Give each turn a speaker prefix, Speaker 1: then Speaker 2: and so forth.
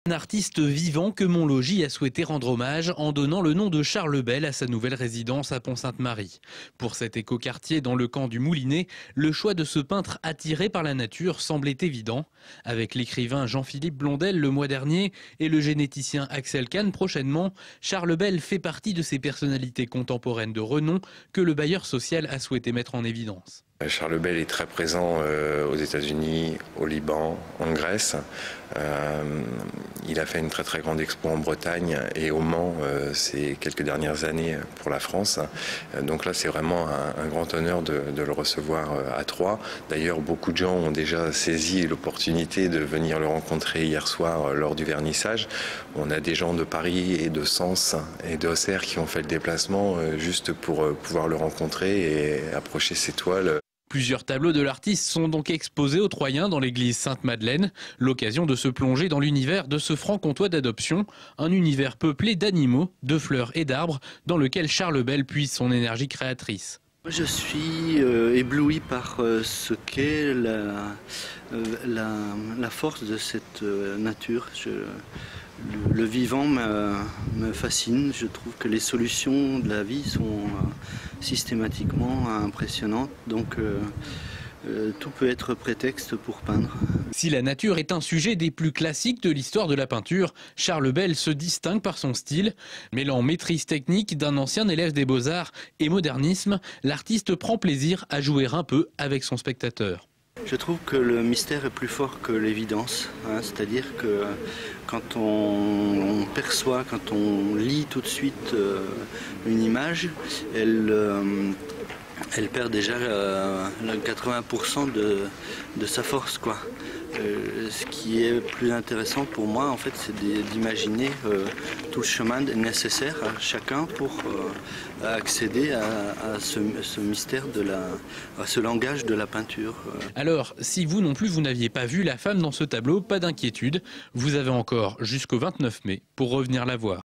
Speaker 1: Un artiste vivant que Montlogis a souhaité rendre hommage en donnant le nom de Charles Bell à sa nouvelle résidence à Pont-Sainte-Marie. Pour cet écoquartier dans le camp du Moulinet, le choix de ce peintre attiré par la nature semblait évident. Avec l'écrivain Jean-Philippe Blondel le mois dernier et le généticien Axel Kahn prochainement, Charles Bell fait partie de ces personnalités contemporaines de renom que le bailleur social a souhaité mettre en évidence.
Speaker 2: Charles Bell est très présent aux États-Unis, au Liban, en Grèce. Il a fait une très grande expo en Bretagne et au Mans ces quelques dernières années pour la France. Donc là, c'est vraiment un grand honneur de le recevoir à Troyes. D'ailleurs, beaucoup de gens ont déjà saisi l'opportunité de venir le rencontrer hier soir lors du vernissage. On a des gens de Paris et de Sens et d'Auxerre qui ont fait le déplacement juste pour pouvoir le rencontrer et approcher ses toiles.
Speaker 1: Plusieurs tableaux de l'artiste sont donc exposés aux Troyens dans l'église Sainte-Madeleine, l'occasion de se plonger dans l'univers de ce franc-comtois d'adoption, un univers peuplé d'animaux, de fleurs et d'arbres, dans lequel Charles Bell puise son énergie créatrice.
Speaker 3: Je suis ébloui par ce qu'est la force de cette nature. Le vivant me fascine. Je trouve que les solutions de la vie sont systématiquement impressionnantes. Donc tout peut être prétexte pour peindre.
Speaker 1: Si la nature est un sujet des plus classiques de l'histoire de la peinture, Charles Bell se distingue par son style. Mêlant maîtrise technique d'un ancien élève des beaux-arts et modernisme, l'artiste prend plaisir à jouer un peu avec son spectateur.
Speaker 3: Je trouve que le mystère est plus fort que l'évidence, c'est-à-dire que quand on perçoit, quand on lit tout de suite une image, elle perd déjà 80% de sa force, quoi. Ce qui est plus intéressant pour moi, en fait, c'est d'imaginer tout le chemin nécessaire à chacun pour accéder à ce mystère, à ce langage de la peinture.
Speaker 1: Alors, si vous non plus vous n'aviez pas vu la femme dans ce tableau, pas d'inquiétude, vous avez encore jusqu'au 29 mai pour revenir la voir.